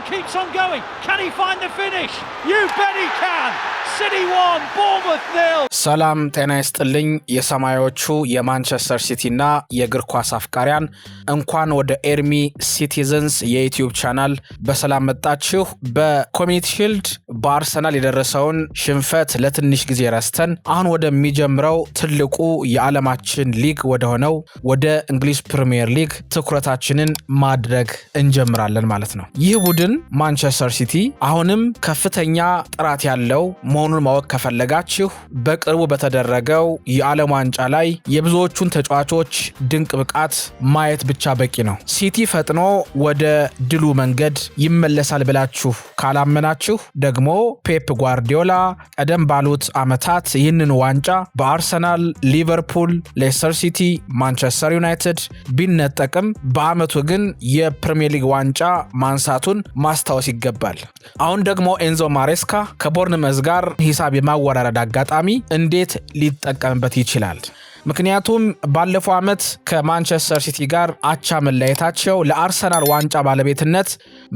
keeps on going. Can he find the finish? You bet he can. City 1, Bournemouth 0. ሰላም ጤና ይስጥልኝ የሰማያዎቹ የማንቸስተር ሲቲ እና የእግር ኳስ አፍቃሪያን እንኳን ወደ ኤርሚ ሲቲዝንስ የዩቲዩብ ቻናል በሰላም መጣችሁ። በኮሚኒቲ ሺልድ በአርሰናል የደረሰውን ሽንፈት ለትንሽ ጊዜ ረስተን አሁን ወደሚጀምረው ትልቁ የዓለማችን ሊግ ወደ ሆነው ወደ እንግሊዝ ፕሪሚየር ሊግ ትኩረታችንን ማድረግ እንጀምራለን ማለት ነው። ይህ ቡድን ማንቸስተር ሲቲ አሁንም ከፍተኛ ጥራት ያለው መሆኑን ማወቅ ከፈለጋችሁ በቅርቡ በተደረገው የዓለም ዋንጫ ላይ የብዙዎቹን ተጫዋቾች ድንቅ ብቃት ማየት ብቻ በቂ ነው። ሲቲ ፈጥኖ ወደ ድሉ መንገድ ይመለሳል ብላችሁ ካላመናችሁ ደግሞ ፔፕ ጓርዲዮላ ቀደም ባሉት ዓመታት ይህንን ዋንጫ በአርሰናል፣ ሊቨርፑል፣ ሌስተር ሲቲ፣ ማንቸስተር ዩናይትድ ቢነጠቅም በአመቱ ግን የፕሪሚየር ሊግ ዋንጫ ማንሳቱን ማስታወስ ይገባል። አሁን ደግሞ ኤንዞ ማሬስካ ከቦርንመዝ ጋር ሂሳብ የማወራረድ አጋጣሚ እንዴት ሊጠቀምበት ይችላል? ምክንያቱም ባለፈው ዓመት ከማንቸስተር ሲቲ ጋር አቻ መለየታቸው ለአርሰናል ዋንጫ ባለቤትነት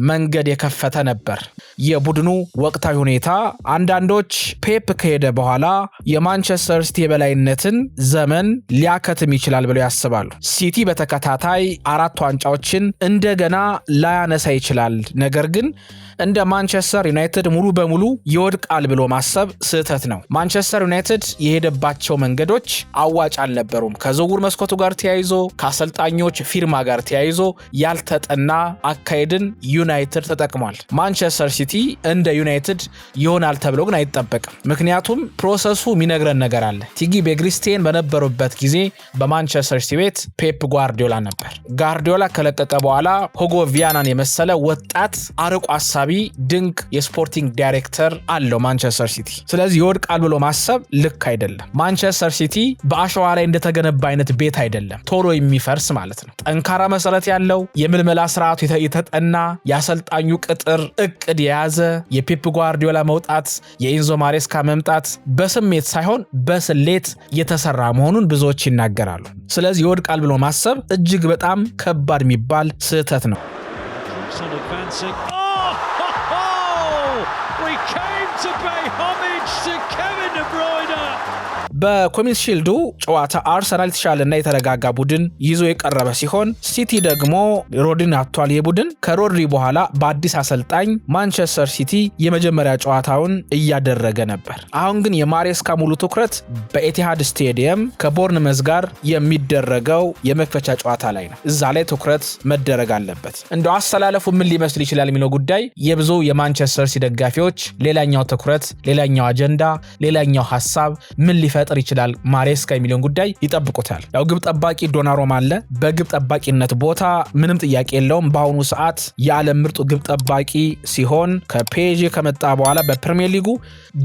መንገድ የከፈተ ነበር። የቡድኑ ወቅታዊ ሁኔታ አንዳንዶች ፔፕ ከሄደ በኋላ የማንቸስተር ሲቲ የበላይነትን ዘመን ሊያከትም ይችላል ብለው ያስባሉ። ሲቲ በተከታታይ 4 ዋንጫዎችን እንደገና ላያነሳ ይችላል። ነገር ግን እንደ ማንቸስተር ዩናይትድ ሙሉ በሙሉ ይወድቃል ብሎ ማሰብ ስህተት ነው። ማንቸስተር ዩናይትድ የሄደባቸው መንገዶች አዋጭ አልነበሩም። ከዝውውር መስኮቱ ጋር ተያይዞ ከአሰልጣኞች ፊርማ ጋር ተያይዞ ያልተጠና አካሄድን ዩናይትድ ተጠቅሟል። ማንቸስተር ሲቲ እንደ ዩናይትድ ይሆናል ተብሎ ግን አይጠበቅም። ምክንያቱም ፕሮሰሱ የሚነግረን ነገር አለ። ቲጊ ቤግሪስቴን በነበሩበት ጊዜ በማንቸስተር ሲቲ ቤት ፔፕ ጓርዲዮላ ነበር። ጓርዲዮላ ከለቀቀ በኋላ ሁጎ ቪያናን የመሰለ ወጣት አርቆ አሳቢ ድንቅ የስፖርቲንግ ዳይሬክተር አለው ማንቸስተር ሲቲ። ስለዚህ ይወድቃል ብሎ ማሰብ ልክ አይደለም። ማንቸስተር ሲቲ በአሸዋ ላይ እንደተገነባ አይነት ቤት አይደለም፣ ቶሎ የሚፈርስ ማለት ነው። ጠንካራ መሰረት ያለው የምልመላ ስርዓቱ የተጠና የአሰልጣኙ ቅጥር እቅድ የያዘ የፔፕ ጓርዲዮላ መውጣት የኤንዞ ማሬስካ መምጣት በስሜት ሳይሆን በስሌት የተሰራ መሆኑን ብዙዎች ይናገራሉ። ስለዚህ ይወድቃል ብሎ ማሰብ እጅግ በጣም ከባድ የሚባል ስህተት ነው። We came to pay homage to Kevin De Bruyne. በኮሚኒቲ ሺልዱ ጨዋታ አርሰናል የተሻለና የተረጋጋ ቡድን ይዞ የቀረበ ሲሆን ሲቲ ደግሞ ሮድሪን አጥቷል። የቡድን ከሮድሪ በኋላ በአዲስ አሰልጣኝ ማንቸስተር ሲቲ የመጀመሪያ ጨዋታውን እያደረገ ነበር። አሁን ግን የማሬስካ ሙሉ ትኩረት በኤቲሃድ ስቴዲየም ከቦርንመዝ ጋር የሚደረገው የመክፈቻ ጨዋታ ላይ ነው። እዛ ላይ ትኩረት መደረግ አለበት። እንደው አሰላለፉ ምን ሊመስል ይችላል የሚለው ጉዳይ የብዙ የማንቸስተር ሲቲ ደጋፊዎች ሌላኛው ትኩረት፣ ሌላኛው አጀንዳ፣ ሌላኛው ሐሳብ ምን ሊፈጥር ይችላል ማሬስካ የሚለውን ጉዳይ ይጠብቁታል። ያው ግብ ጠባቂ ዶናሩማ አለ። በግብ ጠባቂነት ቦታ ምንም ጥያቄ የለውም። በአሁኑ ሰዓት የዓለም ምርጡ ግብ ጠባቂ ሲሆን ከፔጂ ከመጣ በኋላ በፕሪሚየር ሊጉ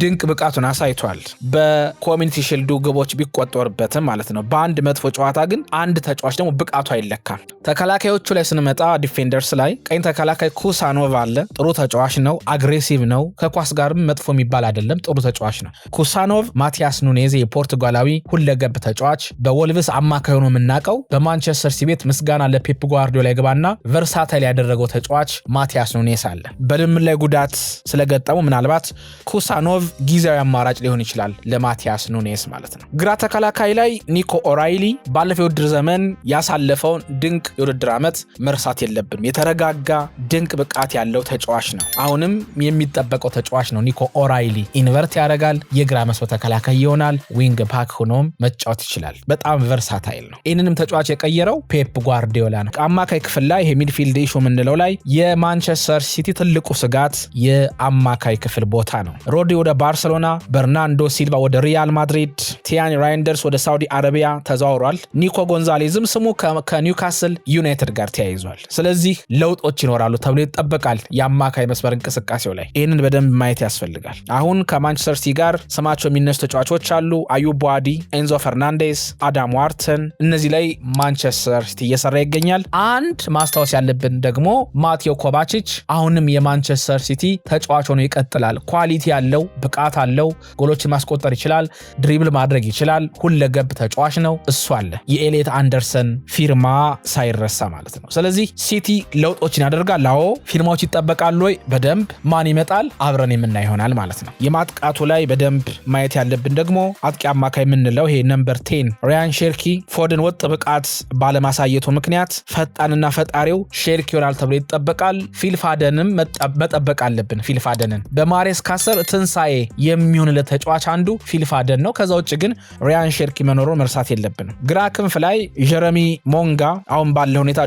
ድንቅ ብቃቱን አሳይቷል። በኮሚኒቲ ሺልዱ ግቦች ቢቆጠርበትም ማለት ነው። በአንድ መጥፎ ጨዋታ ግን አንድ ተጫዋች ደግሞ ብቃቱ አይለካም። ተከላካዮቹ ላይ ስንመጣ ዲፌንደርስ ላይ ቀኝ ተከላካይ ኩሳኖቭ አለ። ጥሩ ተጫዋች ነው፣ አግሬሲቭ ነው፣ ከኳስ ጋርም መጥፎ የሚባል አይደለም፣ ጥሩ ተጫዋች ነው። ኩሳኖቭ ማቲያስ ኑኔዝ የፖርቱጋላዊ ሁለገብ ተጫዋች በወልቭስ አማካይ ሆኖ የምናውቀው በማንቸስተር ሲቲ ቤት ምስጋና ለፔፕ ጓርዲዮላ ይግባና ቨርሳታይል ያደረገው ተጫዋች ማቲያስ ኑኔዝ አለ። በልምምድ ላይ ጉዳት ስለገጠሙ ምናልባት ኩሳኖቭ ጊዜያዊ አማራጭ ሊሆን ይችላል ለማቲያስ ኑኔዝ ማለት ነው። ግራ ተከላካይ ላይ ኒኮ ኦራይሊ ባለፈው የውድድር ዘመን ያሳለፈውን ድንቅ የውድድር ዓመት መርሳት የለብንም። የተረጋጋ ድንቅ ብቃት ያለው ተጫዋች ነው። አሁንም የሚጠበቀው ተጫዋች ነው። ኒኮ ኦራይሊ ኢንቨርት ያደርጋል፣ የግራ መስመር ተከላካይ ይሆናል፣ ዊንግ ባክ ሆኖም መጫወት ይችላል። በጣም ቨርሳታይል ነው። ይህንንም ተጫዋች የቀየረው ፔፕ ጓርዲዮላ ነው። አማካይ ክፍል ላይ ይሄ ሚድፊልድ ኢሹ የምንለው ላይ የማንቸስተር ሲቲ ትልቁ ስጋት የአማካይ ክፍል ቦታ ነው። ሮድሪ ወደ ባርሰሎና፣ በርናንዶ ሲልቫ ወደ ሪያል ማድሪድ፣ ቲያኒ ራይንደርስ ወደ ሳውዲ አረቢያ ተዛውሯል። ኒኮ ጎንዛሌዝም ስሙ ከኒውካስል ዩናይትድ ጋር ተያይዟል። ስለዚህ ለውጦች ይኖራሉ ተብሎ ይጠበቃል የአማካይ መስመር እንቅስቃሴው ላይ። ይህንን በደንብ ማየት ያስፈልጋል። አሁን ከማንቸስተር ሲቲ ጋር ስማቸው የሚነሱ ተጫዋቾች አሉ። አዩብ ቡዋዲ፣ ኤንዞ ፈርናንዴስ፣ አዳም ዋርተን እነዚህ ላይ ማንቸስተር ሲቲ እየሰራ ይገኛል። አንድ ማስታወስ ያለብን ደግሞ ማቴዮ ኮቫቺች አሁንም የማንቸስተር ሲቲ ተጫዋች ሆኖ ይቀጥላል። ኳሊቲ ያለው ብቃት አለው። ጎሎችን ማስቆጠር ይችላል። ድሪብል ማድረግ ይችላል። ሁለገብ ተጫዋች ነው። እሱ አለ። የኤሌት አንደርሰን ፊርማ ሳይረሳ ማለት ነው። ስለዚህ ሲቲ ለውጦችን ያደርጋል። አዎ ፊርማዎች ይጠበቃሉ ወይ? በደንብ ማን ይመጣል? አብረን የምናይ ይሆናል ማለት ነው። የማጥቃቱ ላይ በደንብ ማየት ያለብን ደግሞ አጥቂ አማካይ የምንለው ይሄ ነምበር 10 ራያን ሼርኪ ፎደን ወጥ ብቃት ባለማሳየቱ ምክንያት ፈጣንና ፈጣሪው ሼርኪ ይሆናል ተብሎ ይጠበቃል። ፊልፋደንም መጠበቅ አለብን። ፊልፋደንን በማሬስካ ስር ትንሳኤ የሚሆንለት ተጫዋች አንዱ ፊልፋደን ነው። ከዛ ውጭ ግን ራያን ሼርኪ መኖሩ መርሳት የለብንም። ግራ ክንፍ ላይ ጀረሚ ሞንጋ አሁን ባለ ሁኔታ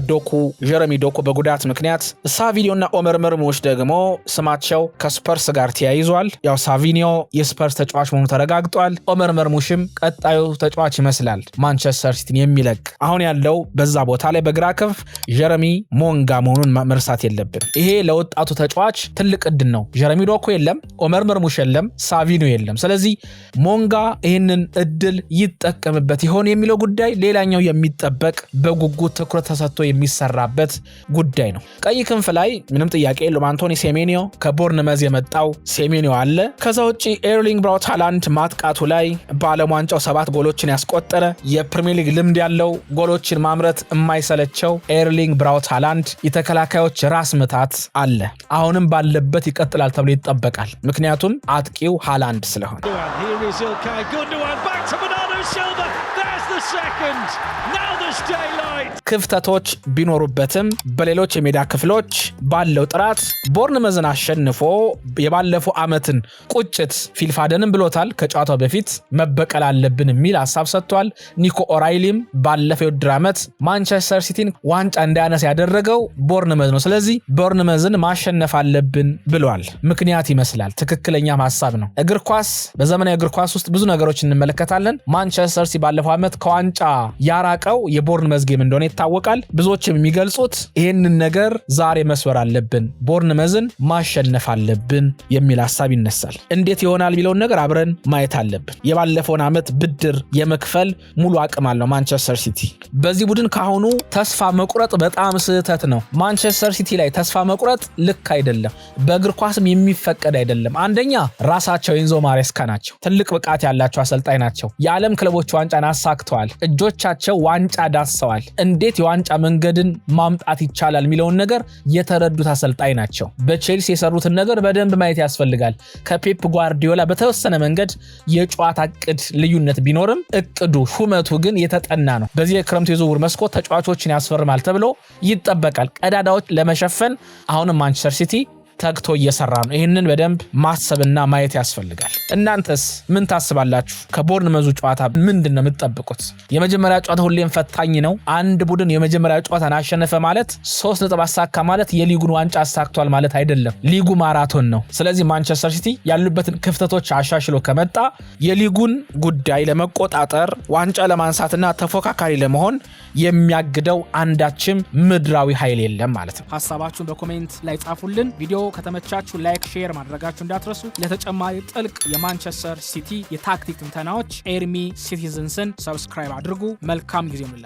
ጀረሚ ዶኩ በጉዳት ምክንያት፣ ሳቪኒዮና ኦመር መርሙሽ ደግሞ ስማቸው ከስፐርስ ጋር ተያይዟል። ያው ሳቪኒዮ የስፐርስ ተጫዋች መሆኑ ተረጋግጧል። ኦመር መርሙሽም ቀጣዩ ተጫዋች ይመስላል ማንቸስተር ሲቲን የሚለቅ። አሁን ያለው በዛ ቦታ ላይ በግራ ክንፍ ጀረሚ ሞንጋ መሆኑን መርሳት የለብን። ይሄ ለወጣቱ ተጫዋች ትልቅ እድል ነው። ጀረሚ ዶኩ የለም፣ ኦመር መርሙሽ የለም፣ ሳቪኒዮ የለም። ስለዚህ ሞንጋ ይህንን እድል ይጠቀምበት ይሆን የሚለው ጉዳይ ሌላኛው የሚጠበቅ በጉጉት ትኩረት ተሰጥቶ የሚሰራበት ጉዳይ ነው። ቀይ ክንፍ ላይ ምንም ጥያቄ የለውም። አንቶኒ ሴሜኒዮ ከቦርንመዝ የመጣው ሴሜኒዮ አለ። ከዛ ውጪ ኤርሊንግ ብራውት ሃላንድ ማጥቃቱ ላይ በዓለም ዋንጫው 7 ጎሎችን ያስቆጠረ የፕሪሚየር ሊግ ልምድ ያለው ጎሎችን ማምረት የማይሰለቸው ኤርሊንግ ብራውት ሃላንድ የተከላካዮች ራስ ምታት አለ። አሁንም ባለበት ይቀጥላል ተብሎ ይጠበቃል። ምክንያቱም አጥቂው ሃላንድ ስለሆነ ክፍተቶች ቢኖሩበትም በሌሎች የሜዳ ክፍሎች ባለው ጥራት ቦርንመዝን አሸንፎ የባለፈው ዓመትን ቁጭት ፊልፋደንም ብሎታል። ከጨዋታው በፊት መበቀል አለብን የሚል ሐሳብ ሰጥቷል። ኒኮ ኦራይሊም ባለፈው የውድድር ዓመት ማንቸስተር ሲቲን ዋንጫ እንዳያነሳ ያደረገው ቦርንመዝ ነው። ስለዚህ ቦርንመዝን ማሸነፍ አለብን ብሏል። ምክንያት ይመስላል። ትክክለኛም ሐሳብ ነው። እግር ኳስ በዘመናዊ እግር ኳስ ውስጥ ብዙ ነገሮች እንመለከታለን። ማንቸስተር ሲቲ ባለፈው ዓመት ከዋንጫ ያራቀው የቦርንመዝ ጌም እንደሆነ ይታወቃል። ብዙዎችም የሚገልጹት ይህንን ነገር ዛሬ መስወር አለብን፣ ቦርንመዝን ማሸነፍ አለብን የሚል ሐሳብ ይነሳል። እንዴት ይሆናል የሚለውን ነገር አብረን ማየት አለብን። የባለፈውን ዓመት ብድር የመክፈል ሙሉ አቅም አለው ማንቸስተር ሲቲ። በዚህ ቡድን ካሁኑ ተስፋ መቁረጥ በጣም ስህተት ነው። ማንቸስተር ሲቲ ላይ ተስፋ መቁረጥ ልክ አይደለም፣ በእግር ኳስም የሚፈቀድ አይደለም። አንደኛ ራሳቸው ኤንዞ ማሬስካ ናቸው። ትልቅ ብቃት ያላቸው አሰልጣኝ ናቸው። የዓለም ክለቦች ዋንጫን አሳክተዋል። እጆቻቸው ዋንጫ ዳሰዋል። እንዴት የዋንጫ መንገድን ማምጣት ይቻላል የሚለውን ነገር የተረዱት አሰልጣኝ ናቸው። በቼልሲ የሰሩትን ነገር በደንብ ማየት ያስፈልጋል። ከፔፕ ጓርዲዮላ በተወሰነ መንገድ የጨዋታ እቅድ ልዩነት ቢኖርም እቅዱ ሹመቱ ግን የተጠና ነው። በዚህ የክረምቱ የዝውውር መስኮት ተጫዋቾችን ያስፈርማል ተብሎ ይጠበቃል። ቀዳዳዎች ለመሸፈን አሁንም ማንቸስተር ሲቲ ተግቶ እየሰራ ነው። ይህንን በደንብ ማሰብና ማየት ያስፈልጋል። እናንተስ ምን ታስባላችሁ? ከቦርንመዙ ጨዋታ ምንድነው የምትጠብቁት? የመጀመሪያ ጨዋታ ሁሌም ፈታኝ ነው። አንድ ቡድን የመጀመሪያ ጨዋታን አሸነፈ ማለት 3 ነጥብ አሳካ ማለት የሊጉን ዋንጫ አሳክቷል ማለት አይደለም። ሊጉ ማራቶን ነው። ስለዚህ ማንቸስተር ሲቲ ያሉበትን ክፍተቶች አሻሽሎ ከመጣ የሊጉን ጉዳይ ለመቆጣጠር ዋንጫ ለማንሳትና ተፎካካሪ ለመሆን የሚያግደው አንዳችም ምድራዊ ኃይል የለም ማለት ነው። ሐሳባችሁን በኮሜንት ላይ ጻፉልን። ቪዲዮ ከተመቻችሁ ላይክ፣ ሼር ማድረጋችሁ እንዳትረሱ። ለተጨማሪ ጥልቅ የማንቸስተር ሲቲ የታክቲክ ትንተናዎች ኤርሚ ሲቲዝንስን ሰብስክራይብ አድርጉ። መልካም ጊዜ